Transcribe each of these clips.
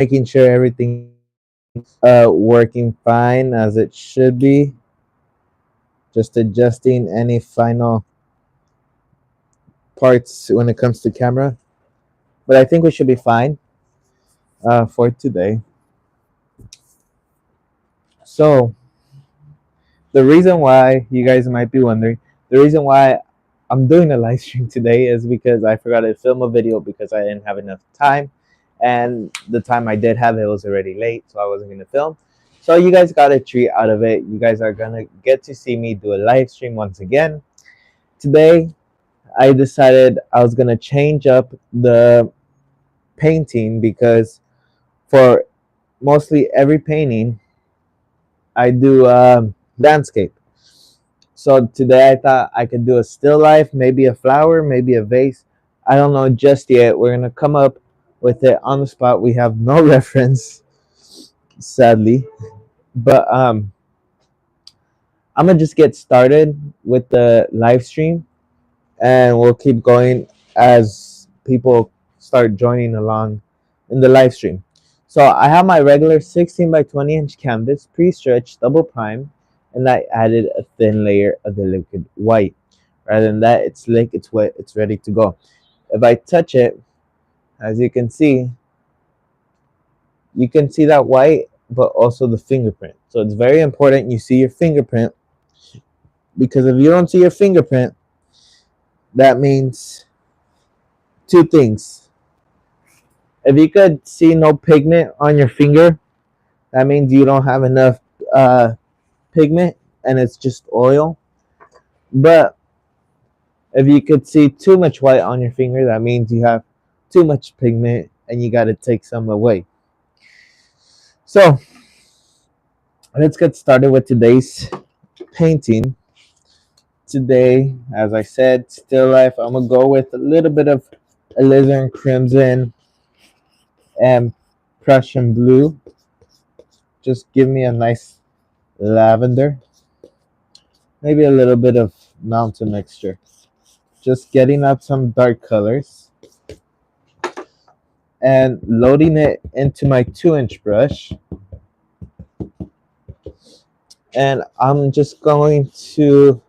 making sure everything working fine as it should be. Just adjusting any final parts when it comes to camera. But I think we should be fine for today. So the reason why you guys might be wondering, the reason why I'm doing a live stream today is because I forgot to film a video because I didn't have enough time, and the time I did have it was already late, so I wasn't gonna film. So you guys got a treat out of it. You guys are gonna get to see me do a live stream once again. Today, I decided I was gonna change up the painting because for mostly every painting, I do landscape. So today I thought I could do a still life, maybe a flower, maybe a vase. I don't know just yet. We're gonna come up with it on the spot. We have no reference, sadly. But I'm gonna just get started with the live stream, and we'll keep going as people start joining along in the live stream. So I have my regular 16 by 20 inch canvas, pre-stretched, double prime, and I added a thin layer of the liquid white. Rather than that, it's slick, it's wet, it's ready to go. If I touch it, as you can see that white, but also the fingerprint. So it's very important you see your fingerprint, because if you don't see your fingerprint, that means two things. If you could see no pigment on your finger, that means you don't have enough uh, pigment and it's just oil. But if you could see too much white on your finger, that means you have too much pigment and you got to take some away. So let's get started with today's painting. Today, as I said, still life. I'm gonna go with a little bit of alizarin crimson and Prussian blue. Just give me a nice lavender, maybe a little bit of mountain mixture. Just getting up some dark colors and loading it into my 2-inch brush. And I'm just going to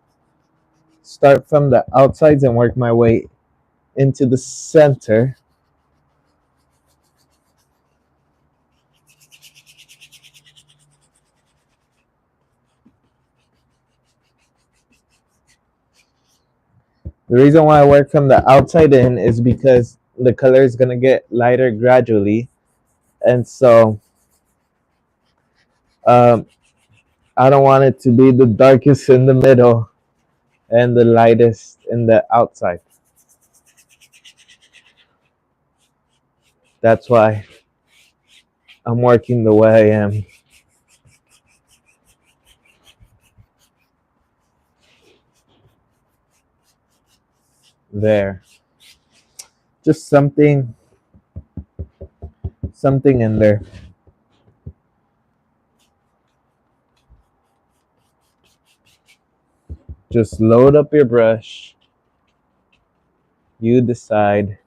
start from the outsides and work my way into the center. The reason why I work from the outside in is because the color is going to get lighter gradually. And so um, I don't want it to be the darkest in the middle and the lightest in the outside. That's why I'm working the way I am. There. Just something in there. Just load up your brush. You decide.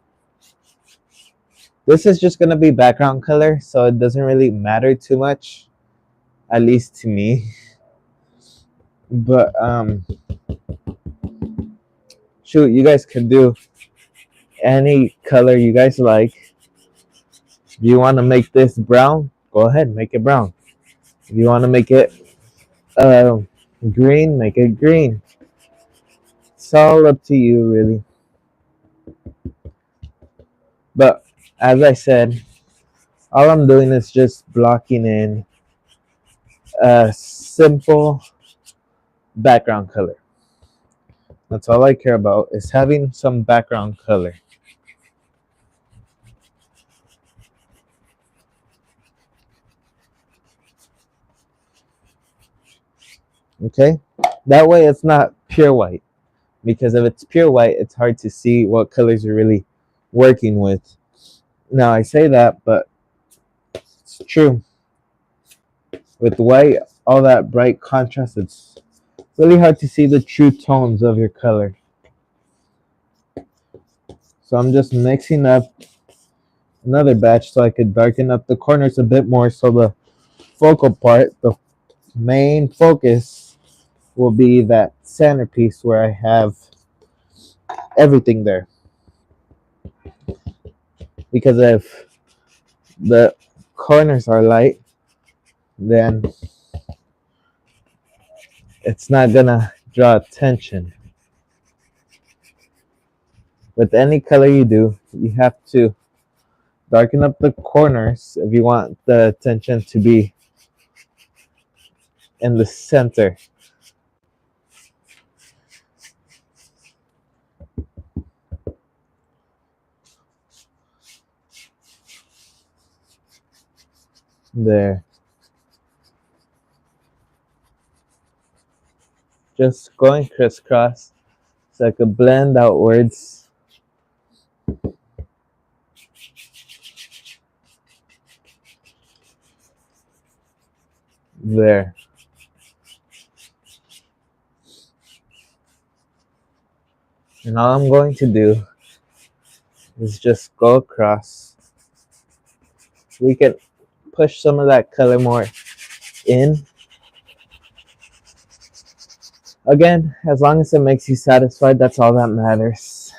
This is just gonna be background color, so it doesn't really matter too much, at least to me. But shoot, you guys can do any color you guys like. If you want to make this brown, go ahead, make it brown. If you want to make it uh, green, make it green. It's all up to you, really. But as I said, all I'm doing is just blocking in a simple background color. That's all I care about, is having some background color. Okay? That way it's not pure white. Because if it's pure white, it's hard to see what colors you're really working with. Now I say that, but it's true. With white, all that bright contrast, it's really hard to see the true tones of your color. So I'm just mixing up another batch so I could darken up the corners a bit more, so the focal part, the main focus, will be that centerpiece where I have everything there. Because if the corners are light, then it's not gonna draw attention. With any color you do, you have to darken up the corners if you want the attention to be in the center. There. Just going crisscross so I could blend outwards. There. And all I'm going to do is just go across. We can push some of that color more in. Again, as long as it makes you satisfied, that's all that matters.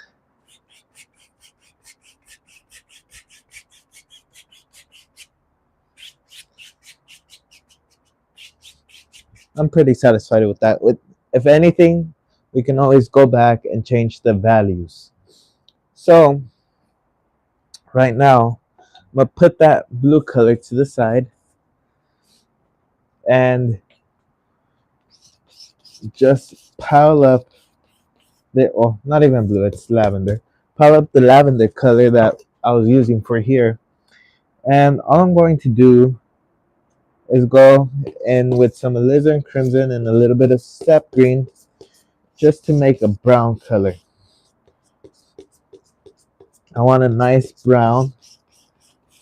I'm pretty satisfied with that. If anything, we can always go back and change the values. So right now, I'm gonna put that blue color to the side and just pile up not even blue, it's lavender. Pile up the lavender color that I was using for here. And all I'm going to do is go in with some alizarin crimson and a little bit of sap green just to make a brown color. I want a nice brown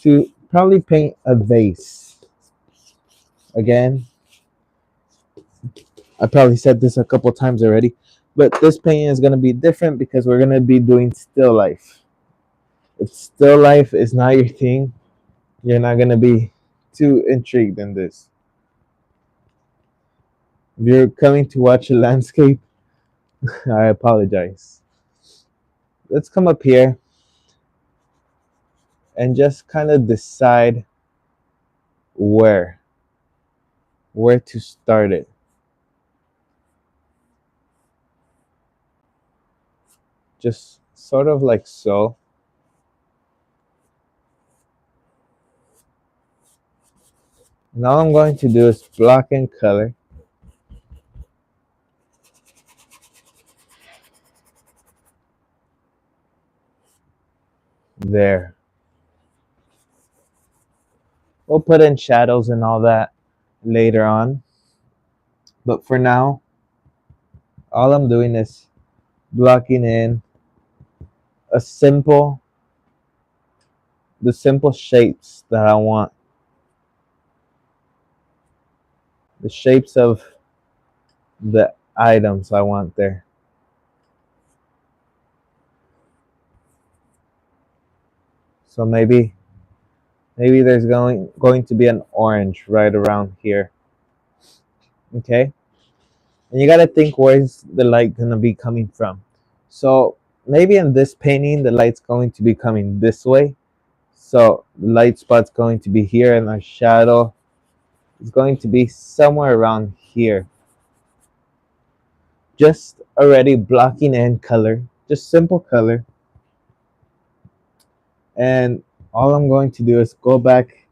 to probably paint a vase. Again, I probably said this a couple times already, but this painting is going to be different because we're going to be doing still life. If still life is not your thing, you're not going to be too intrigued in this. If you're coming to watch a landscape, I apologize. Let's come up here and just kind of decide where to start it. Just sort of like so. Now I'm going to do is block in color. There. We'll put in shadows and all that later on. But for now, all I'm doing is blocking in the simple shapes that I want. The shapes of the items I want there. So maybe there's going to be an orange right around here. Okay? And you got to think, where's the light going to be coming from? So maybe in this painting, the light's going to be coming this way. So the light spot's going to be here, and our shadow is going to be somewhere around here. Just already blocking in color, just simple color. And all I'm going to do is go back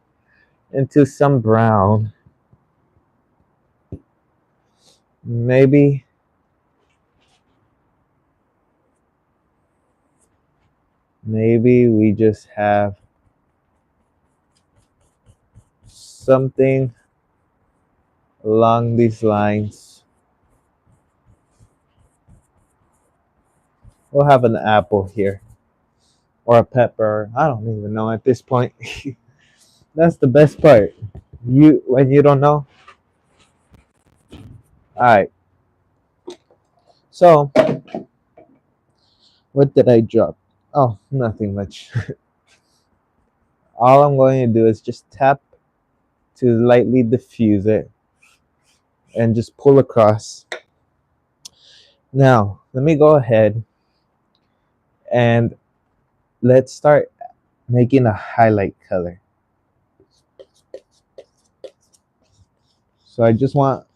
into some brown. Maybe we just have something along these lines. We'll have an apple here, or a pepper. I don't even know at this point. That's the best part. When you don't know. All right. So, what did I drop? Oh, nothing much. All I'm going to do is just tap to lightly diffuse it and just pull across. Now, let me go ahead and let's start making a highlight color. So I just want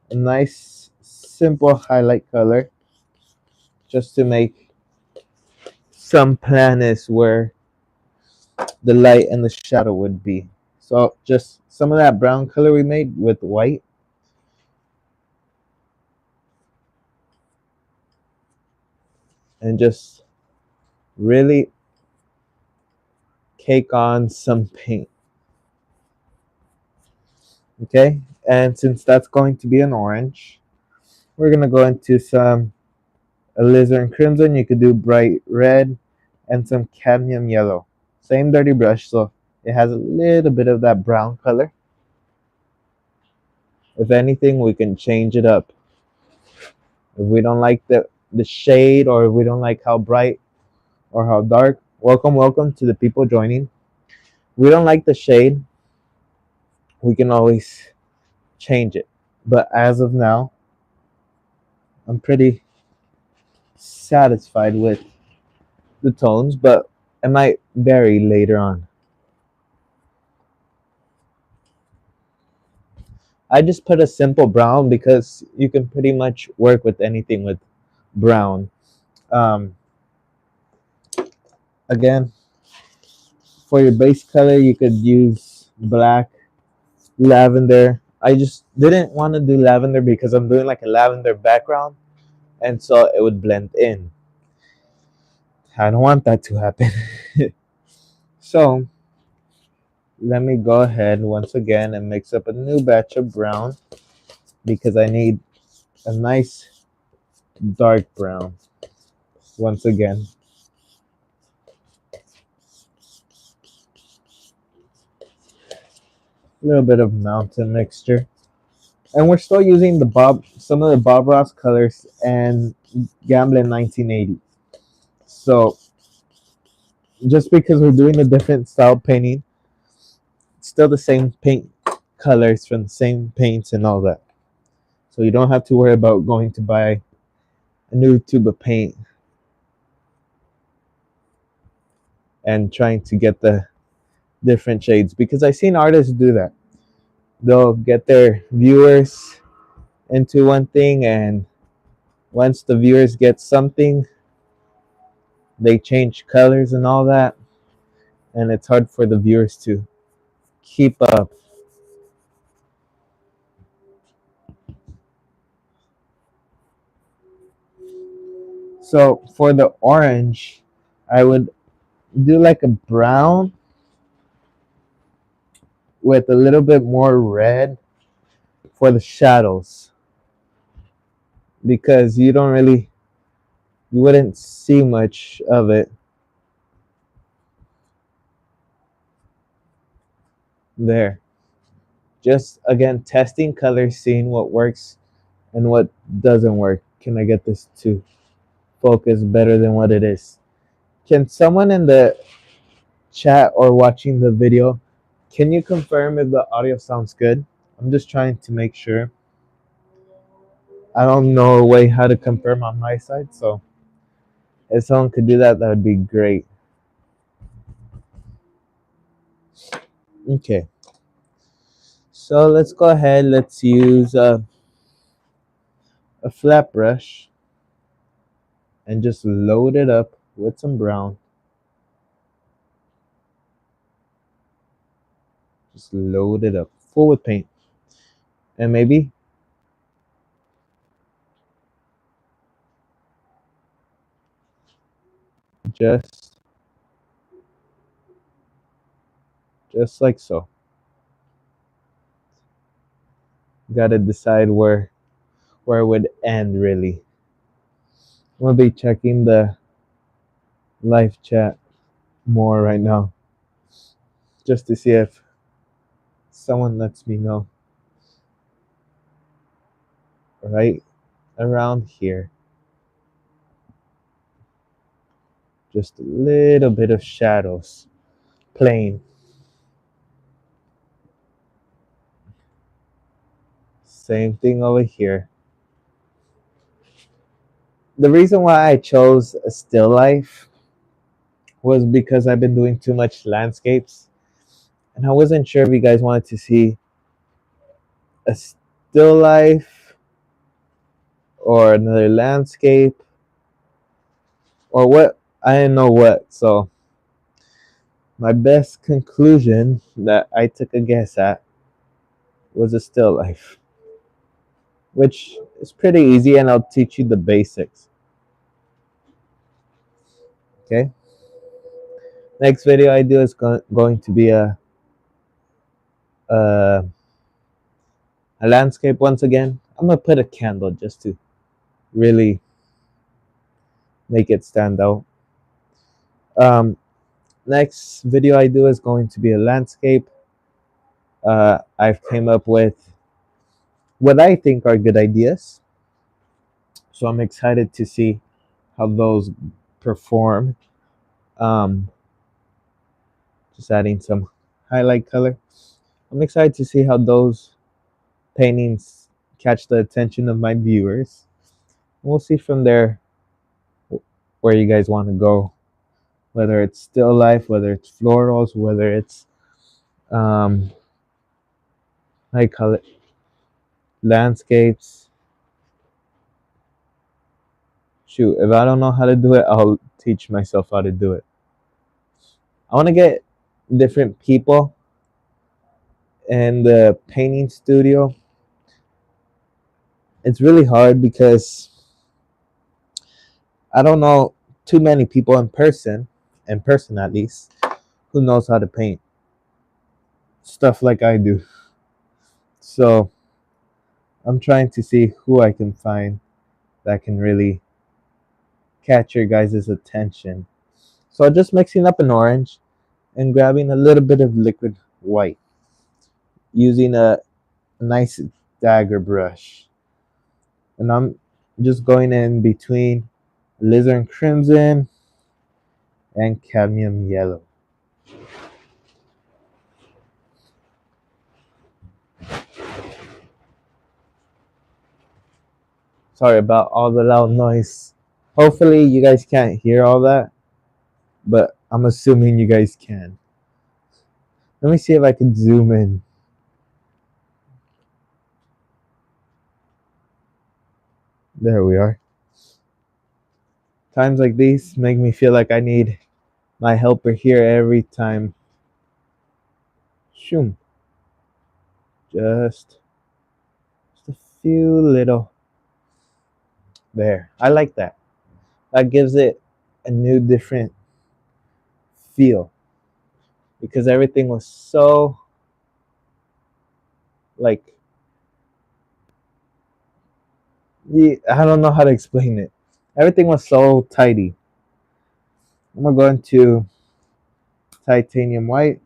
a nice simple highlight color just to make some planets where the light and the shadow would be. So just some of that brown color we made with white, and just really cake on some paint. Okay, and since that's going to be an orange, we're gonna go into some alizarin crimson. You could do bright red and some cadmium yellow. Same dirty brush, so it has a little bit of that brown color. If anything, we can change it up. If we don't like the shade, or if we don't like how bright or how dark, welcome to the people joining. We don't like the shade, we can always change it. But as of now, I'm pretty satisfied with the tones, but it might vary later on. I just put a simple brown because you can pretty much work with anything with brown. Um, Again, for your base color, you could use black, lavender. I just didn't want to do lavender because I'm doing like a lavender background, and so it would blend in. I don't want that to happen. So let me go ahead once again and mix up a new batch of brown because I need a nice dark brown once again. A little bit of mountain mixture. And we're still using some of the Bob Ross colors and Gamblin 1980. So just because we're doing a different style painting, it's still the same paint colors from the same paints and all that. So you don't have to worry about going to buy a new tube of paint and trying to get the different shades, because I've seen artists do that. They'll get their viewers into one thing, and once the viewers get something, they change colors and all that, and it's hard for the viewers to keep up. So for the orange, I would do like a brown with a little bit more red for the shadows, because you wouldn't see much of it there. Just again, testing colors, seeing what works and what doesn't work. Can I get this to focus better than what it is? Can someone in the chat or watching the video, can you confirm if the audio sounds good? I'm just trying to make sure. I don't know a way how to confirm on my side, so if someone could do that, that would be great. Okay, so let's go ahead. Let's use a flat brush and just load it up with some brown. Just load it up full with paint, and maybe just just like so. Gotta decide where it would end really. I'm gonna be checking the live chat more right now just to see if someone lets me know. Right around here, just a little bit of shadows. plain. Same thing over here. The reason why I chose a still life was because I've been doing too much landscapes, and I wasn't sure if you guys wanted to see a still life or another landscape or what. I didn't know what. So my best conclusion that I took a guess at was a still life, which is pretty easy, and I'll teach you the basics. Okay. Next video I do is going to be a a landscape once again. I'm gonna put a candle just to really make it stand out. Next video I do is going to be a landscape. I've came up with what I think are good ideas, so I'm excited to see how those perform. Um, just adding some highlight color. I'm excited to see how those paintings catch the attention of my viewers. We'll see from there where you guys want to go, whether it's still life, whether it's florals, whether it's how you call it, landscapes. Shoot, if I don't know how to do it, I'll teach myself how to do it. I want to get different people in the painting studio. It's really hard because I don't know too many people in person at least, who knows how to paint stuff like I do. So I'm trying to see who I can find that can really catch your guys' attention. So just mixing up an orange and grabbing a little bit of liquid white using a nice dagger brush. And I'm just going in between alizarin crimson and cadmium yellow. Sorry about all the loud noise. Hopefully you guys can't hear all that, but I'm assuming you guys can. Let me see if I can zoom in. There we are. Times like these make me feel like I need my helper here every time. Shoom. Just a few little. There. I like that. That gives it a new, different feel. Because everything was so, like, I don't know how to explain it. Everything was so tidy. I'm gonna go into titanium white.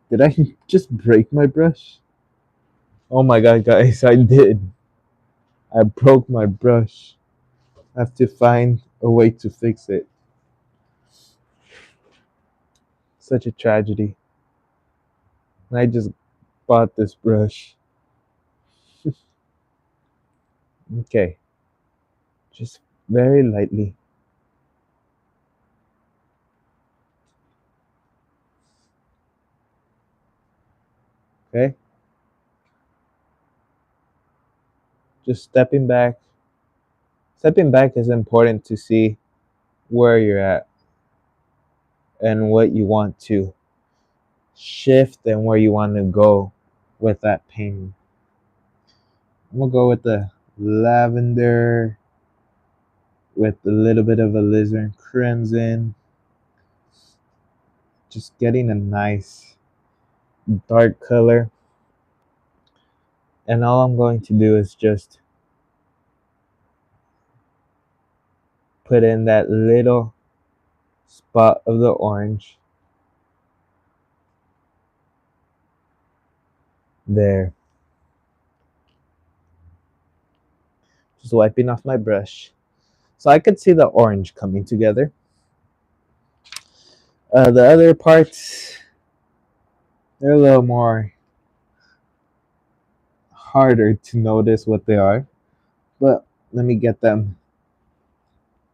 Did I just break my brush? Oh my god, guys, I did. I broke my brush. I have to find a way to fix it. Such a tragedy. And I just bought this brush. Okay. Just very lightly. Okay? Just stepping back. Stepping back is important to see where you're at and what you want to shift and where you want to go with that painting. I'm gonna go with the lavender with a little bit of alizarin crimson. Just getting a nice dark color. And all I'm going to do is just put in that little spot of the orange there. Just wiping off my brush. So I could see the orange coming together. The other parts, they're a little more harder to notice what they are, but let me get them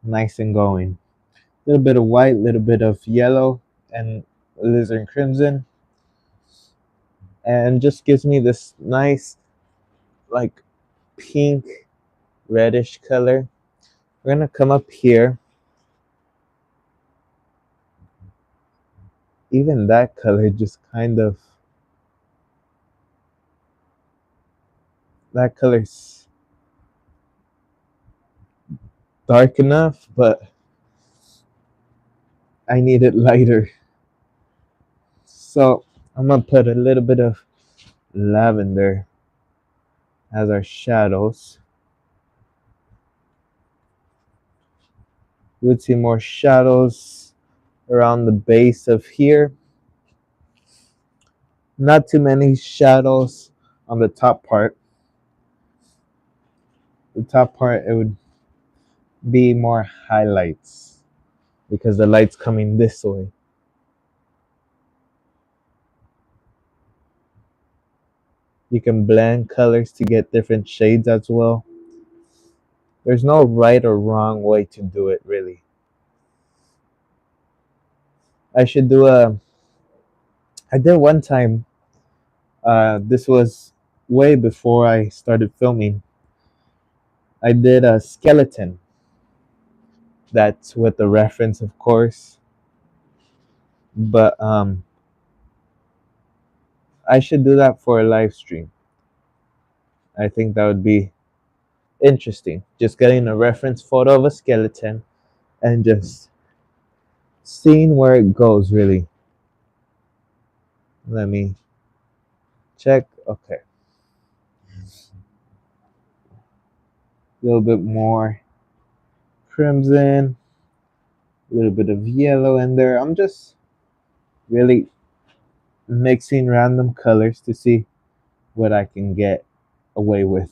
nice and going. A little bit of white, a little bit of yellow, and alizarin crimson, and just gives me this nice, like, pink, reddish color. We're gonna come up here. Even that color just kind of, that color's dark enough, but I need it lighter. So I'm gonna put a little bit of lavender as our shadows. You would see more shadows around the base of here. Not too many shadows on the top part. The top part, it would be more highlights because the light's coming this way. You can blend colors to get different shades as well. There's no right or wrong way to do it, really. I should do a. I did one time. This was way before I started filming. I did a skeleton. That's with the reference, of course. But I should do that for a live stream. I think that would be interesting. Just getting a reference photo of a skeleton and just seeing where it goes, really. Let me check. Okay. A little bit more crimson, a little bit of yellow in there. I'm just really mixing random colors to see what I can get away with.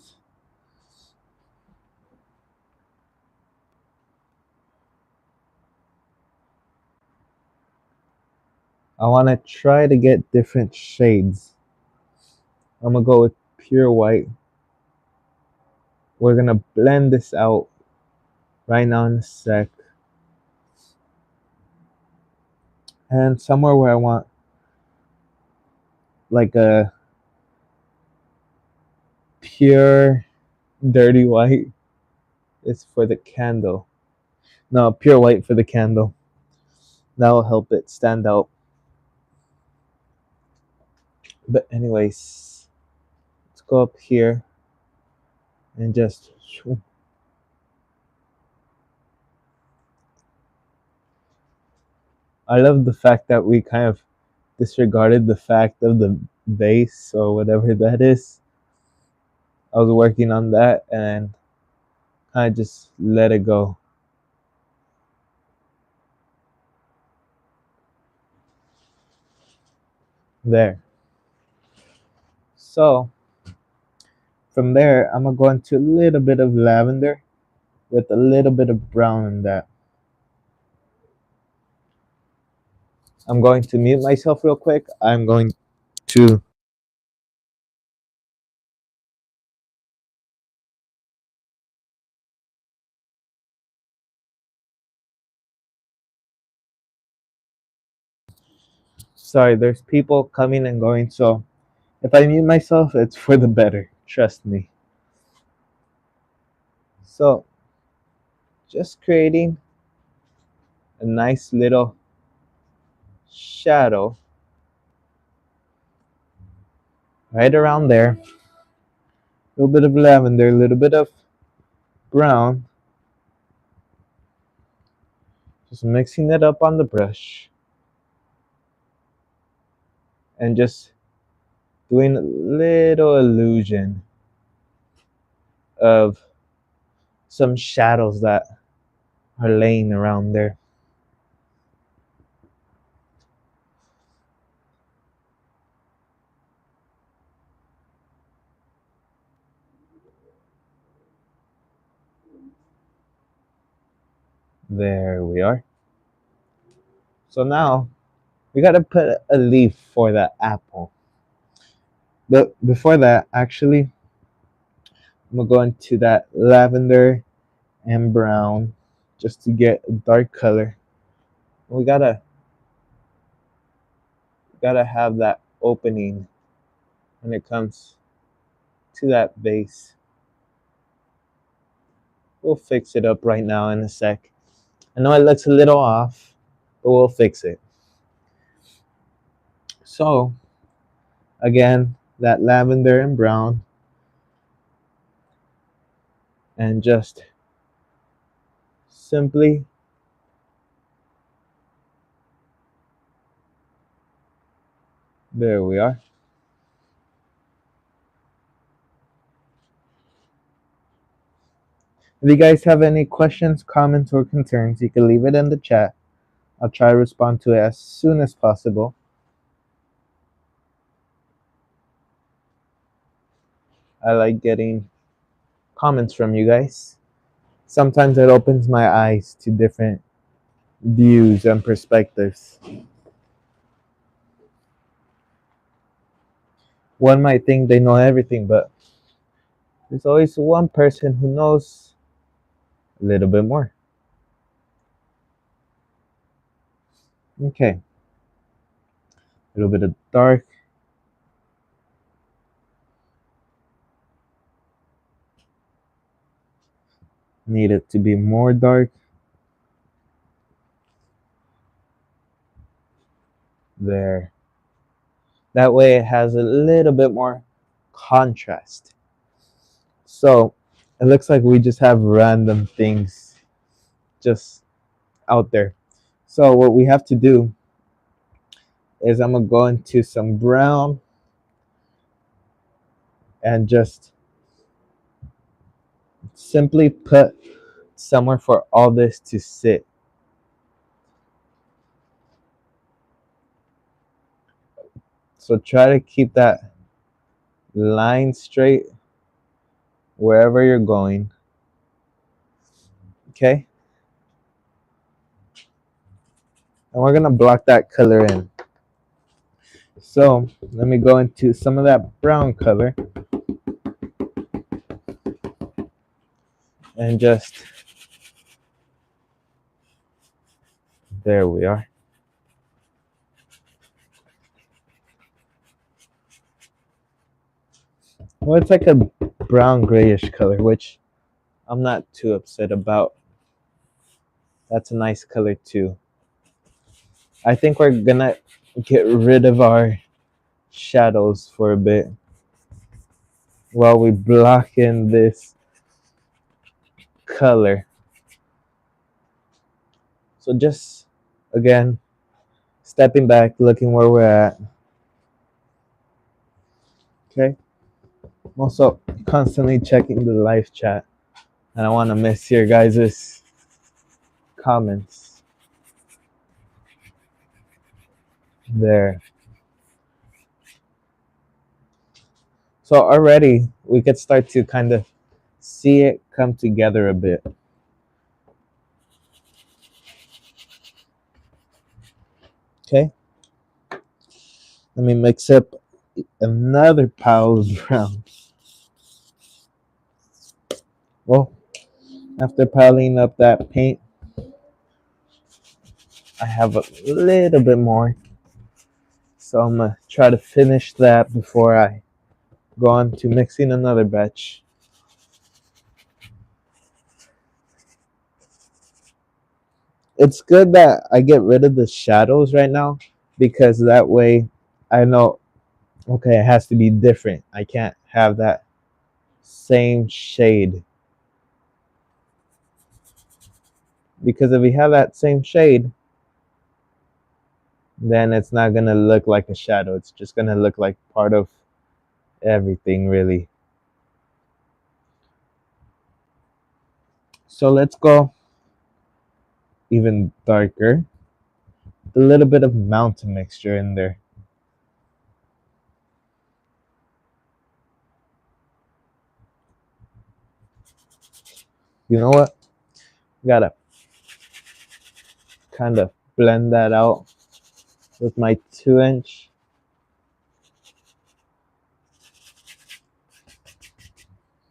I want to try to get different shades. I'm going to go with pure white. We're going to blend this out right now in a sec. And somewhere where I want like a pure dirty white is for the candle. No, pure white for the candle. That will help it stand out. But anyways, let's go up here and just I love the fact that we kind of disregarded the fact of the base or whatever that is. I was working on that and I just let it go. There. So from there, I'm gonna go into a little bit of lavender with a little bit of brown in that. I'm going to mute myself real quick. I'm going to. Sorry, there's people coming and going, so if I mute myself, it's for the better. Trust me. So, just creating a nice little shadow right around there. A little bit of lavender, a little bit of brown. Just mixing it up on the brush. And just doing a little illusion of some shadows that are laying around there. There we are. So now We gotta put a leaf for that apple. But before that, actually, I'm gonna go into that lavender and brown just to get a dark color. We gotta have that opening when it comes to that base. We'll fix it up right now in a sec. I know it looks a little off, but we'll fix it. So again, that lavender and brown, and just simply there we are. If you guys have any questions, comments, or concerns, you can leave it in the chat. I'll try to respond to it as soon as possible. I like getting comments from you guys. Sometimes it opens my eyes to different views and perspectives. One might think they know everything, but there's always one person who knows a little bit more. Okay. A little bit of dark. Need it to be more dark. There. That way it has a little bit more contrast. So it looks like we just have random things just out there. So what we have to do is I'm gonna go into some brown and just simply put somewhere for all this to sit. So try to keep that line straight wherever you're going. Okay? And we're gonna block that color in. So let me go into some of that brown color and just there we are. Well, it's like a brown grayish color, which I'm not too upset about. That's a nice color too. I think we're gonna get rid of our shadows for a bit while we block in this color. So just again, stepping back, looking where we're at. Okay. I'm also constantly checking the live chat. I don't want to miss your guys' comments. There. So already we could start to kind of see it come together a bit. Okay. Let me mix up another pile of brown. Well, after piling up that paint, I have a little bit more. So I'm going to try to finish that before I go on to mixing another batch. It's good that I get rid of the shadows right now because that way I know, okay, it has to be different. I can't have that same shade. Because if we have that same shade, then it's not going to look like a shadow. It's just going to look like part of everything, really. So let's go even darker. A little bit of mountain mixture in there. You know what? Gotta kind of blend that out. with my 2-inch.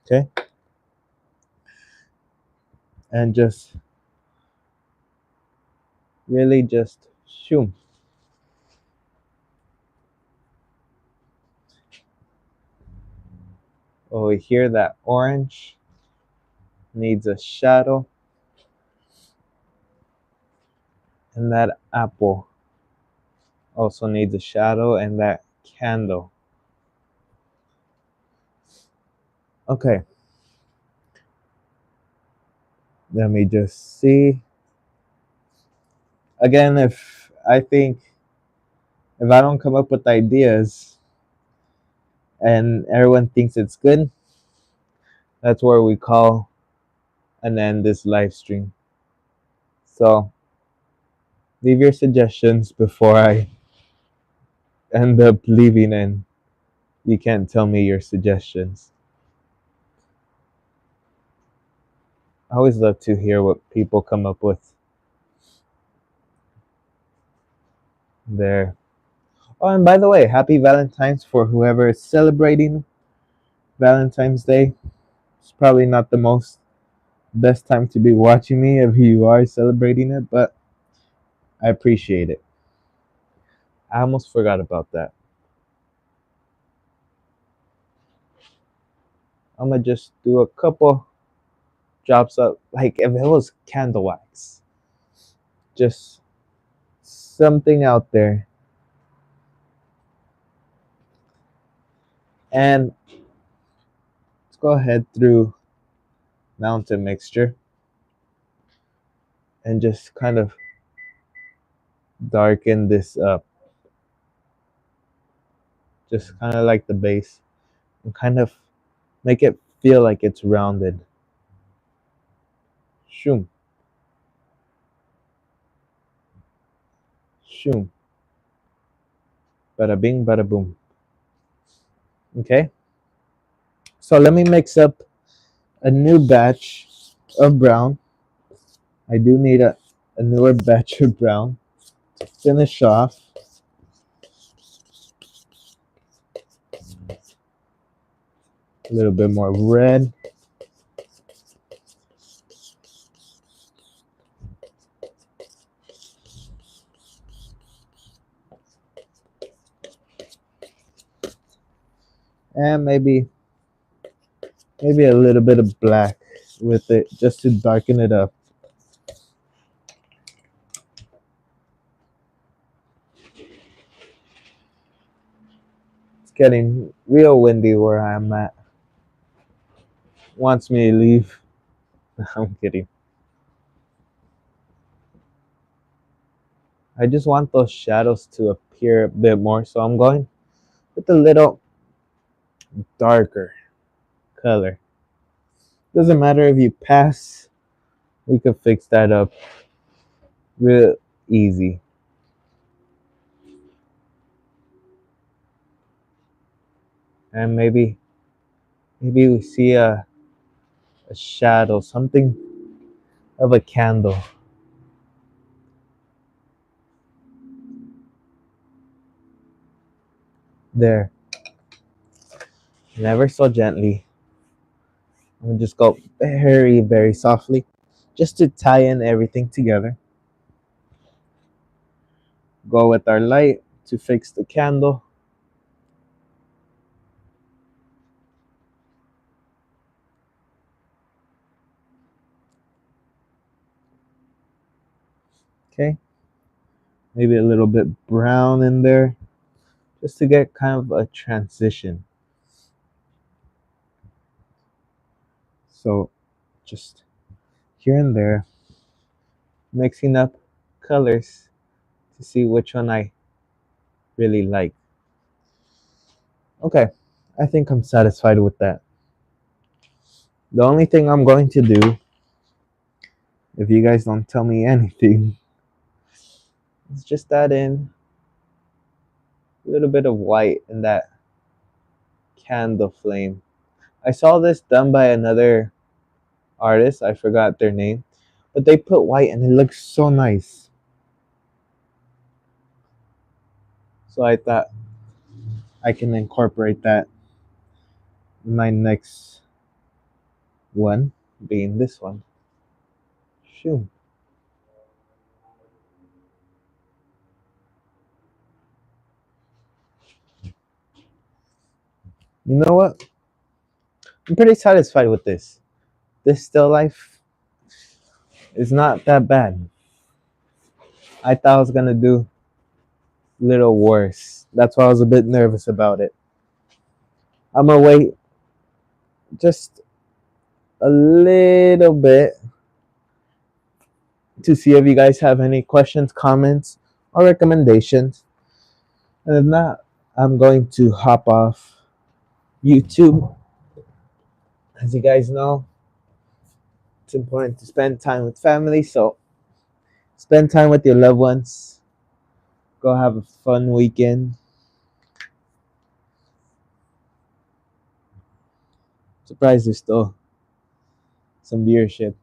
Okay. And just really just shoom. Over here, that orange needs a shadow. And that apple also needs a shadow, and that candle. Okay. Let me just see. Again, if I don't come up with ideas and everyone thinks it's good, that's where we call and end this live stream. So leave your suggestions before I end up leaving and you can't tell me your suggestions. I always love to hear what people come up with there. Oh, and by the way, happy Valentine's for whoever is celebrating Valentine's Day. It's probably not the most best time to be watching me if you are celebrating it, but I appreciate it. I almost forgot about that. I'm gonna just do a couple drops up, like if it was candle wax, just something out there. And let's go ahead through mountain mixture and just kind of darken this up, just kind of like the base, and kind of make it feel like it's rounded. Shoom, shoom, bada bing, bada boom. Okay, so let me mix up a new batch of brown. I do need a newer batch of brown to finish off. A little bit more red. And maybe a little bit of black with it just to darken it up. It's getting real windy where I'm at. Wants me to leave. I'm kidding. I just want those shadows to appear a bit more, so I'm going with a little darker color. Doesn't matter if you pass, we could fix that up real easy. And maybe we see a shadow, something of a candle. There. Never so gently. I'm gonna just go very, very softly just to tie in everything together. Go with our light to fix the candle. Okay. Maybe a little bit brown in there just to get kind of a transition. So just here and there, mixing up colors to see which one I really like. Okay, I think I'm satisfied with that. The only thing I'm going to do, if you guys don't tell me anything, is just add in a little bit of white in that candle flame. I saw this done by another artist, I forgot their name, but they put white and it looks so nice. So I thought I can incorporate that in my next one, being this one. Shoo. You know what? I'm pretty satisfied with this. This still life is not that bad. I thought I was gonna do a little worse. That's why I was a bit nervous about it. I'm gonna wait just a little bit to see if you guys have any questions, comments, or recommendations. And if not, I'm going to hop off YouTube. As you guys know, it's important to spend time with family, so spend time with your loved ones. Go have a fun weekend. Surprised there's still some viewership.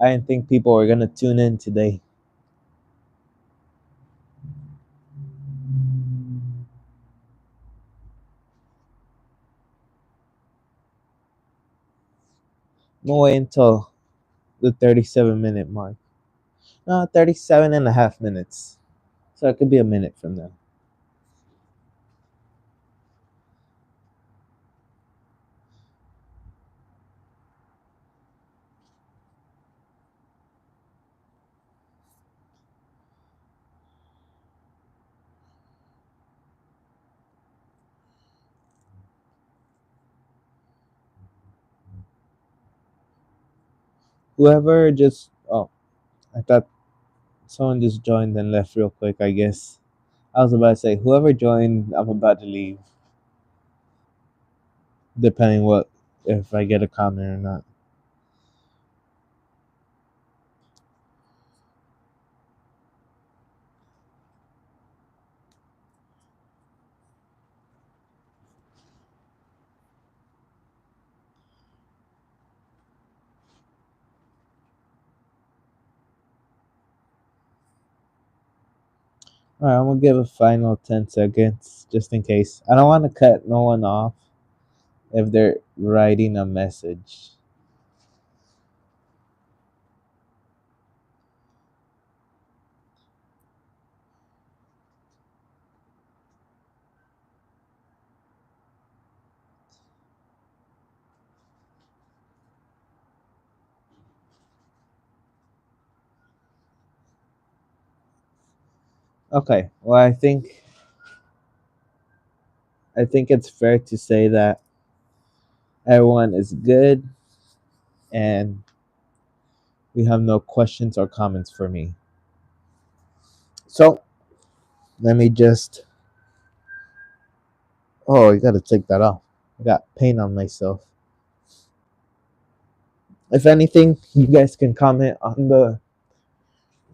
I didn't think people were gonna tune in today. I'm gonna wait until the 37-minute mark. No, 37 and a half minutes. So it could be a minute from now. Whoever just, oh, I thought someone just joined and left real quick, I guess. I was about to say, whoever joined, I'm about to leave. Depending what, if I get a comment or not. Alright, I'm gonna give a final 10 seconds just in case. I don't want to cut no one off if they're writing a message. Okay, well, I think it's fair to say that everyone is good and we have no questions or comments for me. So let me just, oh, you gotta take that off. I got paint on myself. If anything, you guys can comment on the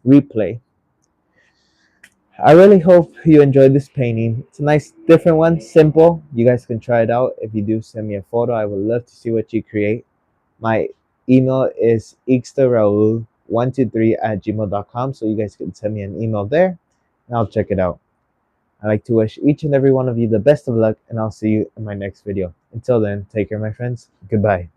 replay. I really hope you enjoyed this painting. It's a nice different one, simple. You guys can try it out. If you do, send me a photo. I would love to see what you create. My email is ixtaraul123@gmail.com, so you guys can send me an email there and I'll check it out. I'd like to wish each and every one of you the best of luck, and I'll see you in my next video. Until then, take care, my friends. Goodbye.